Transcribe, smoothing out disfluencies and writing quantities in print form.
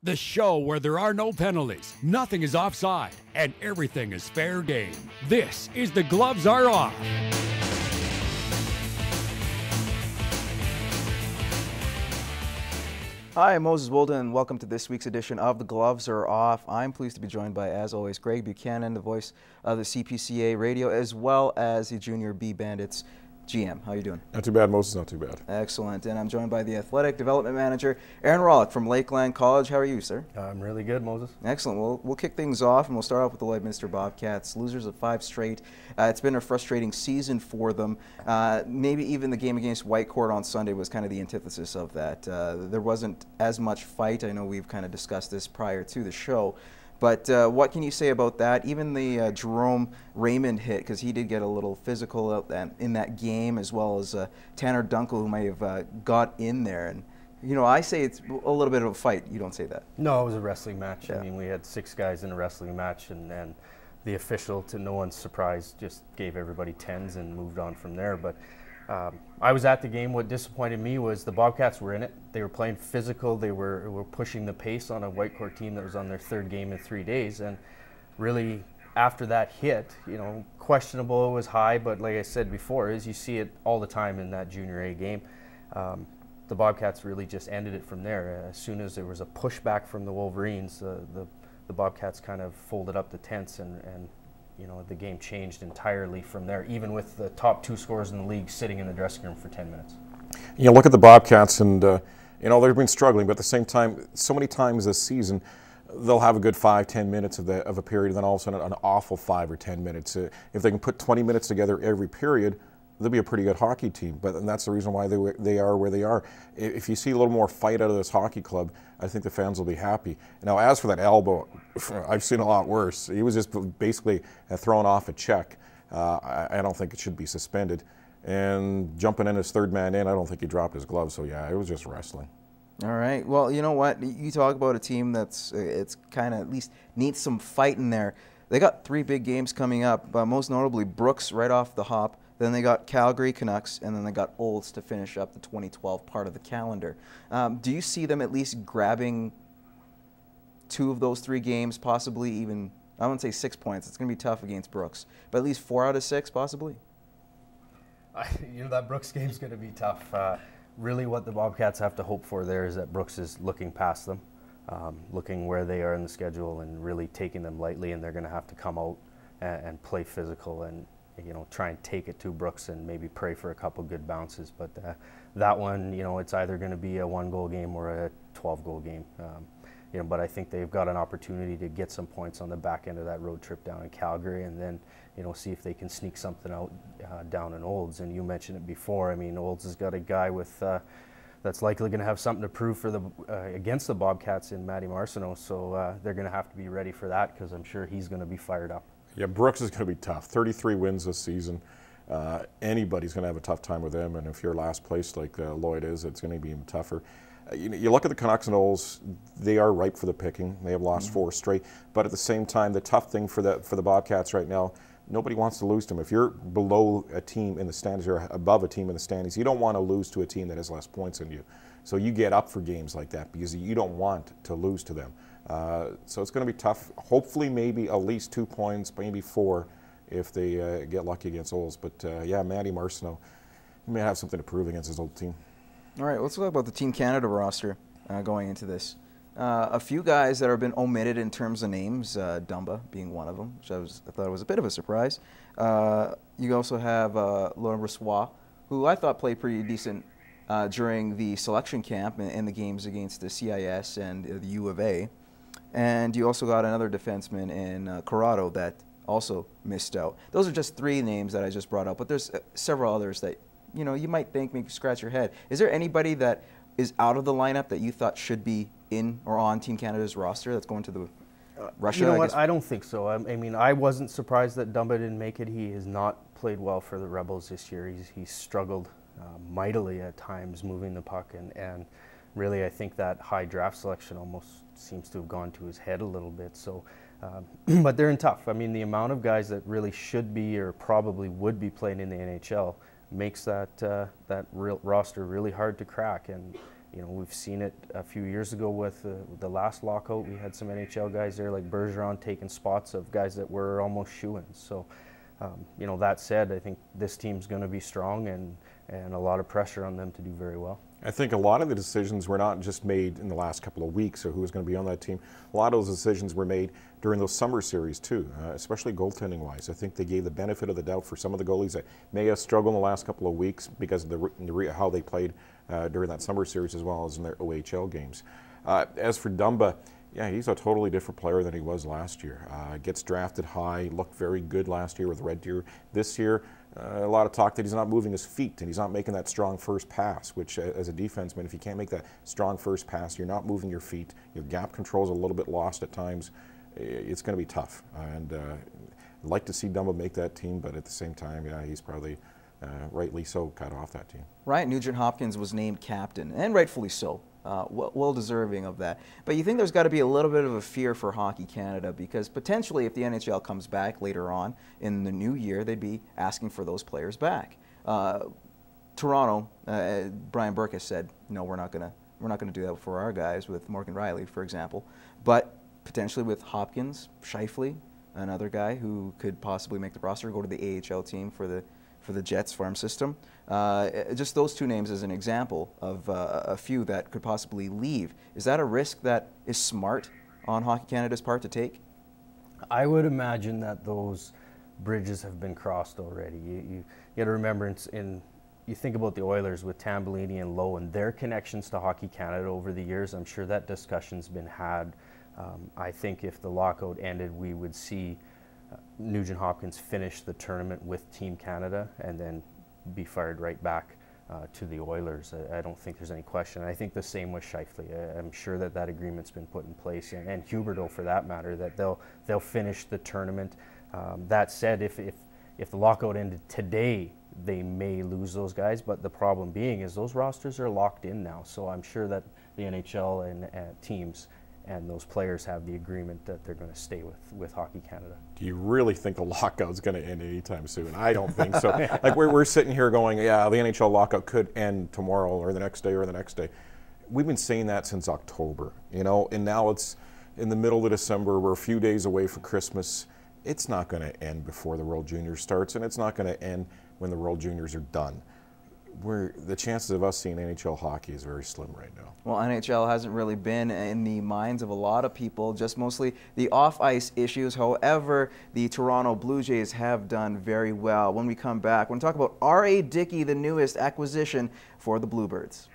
the show where there are no penalties, nothing is offside, and everything is fair game. This is The Gloves Are Off. Hi, I'm Moses Woldu, and welcome to this week's edition of The Gloves Are Off. I'm pleased to be joined by, as always, Greg Buchanan, the voice of the CPCA radio, as well as the Junior B Bandits GM. How are you doing? Not too bad, Moses, not too bad. Excellent. And I'm joined by the Athletic Development Manager, Aaron Rawlake from Lakeland College. How are you, sir? I'm really good, Moses. Excellent. We'll kick things off, and we'll start off with the Lloydminster Bobcats, losers of 5 straight. It's been a frustrating season for them. Maybe even the game against Whitecourt on Sunday was kind of the antithesis of that. There wasn't as much fight. I know we've kind of discussed this prior to the show. But what can you say about that? Even the Jerome Raymond hit, because he did get a little physical in that game, as well as Tanner Dunkel, who may have got in there. And, you know, I say it's a little bit of a fight. You don't say that. No, it was a wrestling match. Yeah. I mean, we had 6 guys in a wrestling match, and the official, to no one's surprise, just gave everybody 10s and moved on from there. But I was at the game. What disappointed me was the Bobcats were in it. They were playing physical. They were pushing the pace on a Whitecourt team that was on their 3rd game in 3 days. And really, after that hit, you know, questionable, it was high, but like I said before, is you see it all the time in that Junior A game. The Bobcats really just ended it from there. As soon as there was a pushback from the Wolverines, the Bobcats kind of folded up the tents, and you know, the game changed entirely from there, even with the top 2 scorers in the league sitting in the dressing room for 10 minutes. You look at the Bobcats, and you know, they've been struggling, but at the same time, so many times this season, they'll have a good 5-10 minutes of a period, and then all of a sudden an awful 5 or 10 minutes. If they can put 20 minutes together every period, they'll be a pretty good hockey team. And that's the reason why they are where they are. If you see a little more fight out of this hockey club, I think the fans will be happy. Now, as for that elbow, I've seen a lot worse. He was just basically thrown off a check. I don't think it should be suspended. And jumping in his 3rd man in, I don't think he dropped his glove. So yeah, it was just wrestling. All right. Well, you know what? You talk about a team that's it's kind of at least needs some fight in there. They got 3 big games coming up, most notably Brooks right off the hop. Then they got Calgary Canucks, and then they got Olds to finish up the 2012 part of the calendar. Do you see them at least grabbing 2 of those 3 games, possibly even, I wouldn't say 6 points. It's going to be tough against Brooks, but at least 4 out of 6, possibly? You know, that Brooks game's going to be tough. Really what the Bobcats have to hope for there is that Brooks is looking past them, looking where they are in the schedule and really taking them lightly, and they're going to have to come out and play physical and, you know, try and take it to Brooks and maybe pray for a couple good bounces. But that one, you know, it's either going to be a 1-goal game or a 12-goal game. You know, but I think they've got an opportunity to get some points on the back end of that road trip down in Calgary, and then, you know, see if they can sneak something out down in Olds. And you mentioned it before. I mean, Olds has got a guy with that's likely going to have something to prove for the against the Bobcats in Matty Marcineau. So they're going to have to be ready for that, because I'm sure he's going to be fired up. Yeah, Brooks is going to be tough. 33 wins this season. Anybody's going to have a tough time with them, and if you're last place like Lloyd is, it's going to be even tougher. You look at the Canucks and Olds, they are ripe for the picking. They have lost 4 straight, but at the same time, the tough thing for the Bobcats right now, nobody wants to lose to them. If you're below a team in the standings or above a team in the standings, you don't want to lose to a team that has less points than you. So you get up for games like that because you don't want to lose to them. So it's going to be tough. Hopefully maybe at least 2 points, maybe 4 if they get lucky against Olds. But yeah, Matty Marcineau, he may have something to prove against his old team. All right, let's talk about the Team Canada roster going into this. A few guys that have been omitted in terms of names, Dumba being one of them, which I thought was a bit of a surprise. You also have Laurent Brossoit, who I thought played pretty decent during the selection camp in the games against the CIS and the U of A. And you also got another defenseman in Corrado that also missed out. Those are just 3 names that I just brought up, but there's several others that, you know, you might think, make you scratch your head. Is there anybody that is out of the lineup that you thought should be in or on Team Canada's roster that's going to the Russia? You know what? I don't think so. I mean, I wasn't surprised that Dumba didn't make it. He has not played well for the Rebels this year. He's struggled mightily at times moving the puck, and really I think that high draft selection almost seems to have gone to his head a little bit. So, but they're in tough. I mean, the amount of guys that really should be or probably would be playing in the NHL makes that real roster really hard to crack. And You know, we've seen it a few years ago with the last lockout. We had some NHL guys there like Bergeron taking spots of guys that were almost shoo-ins. So, you know, that said, I think this team's going to be strong and a lot of pressure on them to do very well. I think a lot of the decisions were not just made in the last couple of weeks or who was going to be on that team. A lot of those decisions were made during those summer series too, especially goaltending-wise. I think they gave the benefit of the doubt for some of the goalies that may have struggled in the last couple of weeks because of how they played during that summer series as well as in their OHL games. As for Dumba, yeah, he's a totally different player than he was last year. Gets drafted high, looked very good last year with Red Deer. This year, a lot of talk that he's not moving his feet and he's not making that strong first pass, which as a defenseman, if you can't make that strong first pass, you're not moving your feet, your gap control's a little bit lost at times, it's going to be tough. And I'd like to see Dumba make that team, but at the same time, yeah, he's probably rightly so cut off that team. Right, Nugent-Hopkins was named captain, and rightfully so. Well deserving of that. But you think there's got to be a little bit of a fear for Hockey Canada, because potentially if the NHL comes back later on in the new year, they'd be asking for those players back. Toronto, Brian Burke has said, no, we're not gonna do that for our guys with Morgan Rielly, for example. But potentially with Hopkins, Scheifele, another guy who could possibly make the roster, go to the AHL team for the Jets farm system. Just those two names as an example of a few that could possibly leave. Is that a risk that is smart on Hockey Canada's part to take? I would imagine that those bridges have been crossed already. You got to remember, you think about the Oilers with Tambellini and Lowe and their connections to Hockey Canada over the years. I'm sure that discussion's been had. I think if the lockout ended, we would see Nugent-Hopkins finish the tournament with Team Canada and then be fired right back to the Oilers. I don't think there's any question. I think the same with Scheifele. I'm sure that agreement's been put in place, and Huberdeau for that matter, that they'll finish the tournament. That said, if the lockout ended today, they may lose those guys, but the problem being is those rosters are locked in now, so I'm sure that the NHL and teams and those players have the agreement that they're going to stay with Hockey Canada. Do you really think the lockout's going to end anytime soon? I don't think so. Like we're sitting here going, yeah, the NHL lockout could end tomorrow or the next day or the next day. We've been saying that since October, you know, and now it's in the middle of December. We're a few days away from Christmas. It's not going to end before the World Juniors starts, and it's not going to end when the World Juniors are done. The chances of us seeing NHL hockey is very slim right now. Well, NHL hasn't really been in the minds of a lot of people, just mostly the off-ice issues. However, the Toronto Blue Jays have done very well. When we come back, we're going to talk about R.A. Dickey, the newest acquisition for the Bluebirds.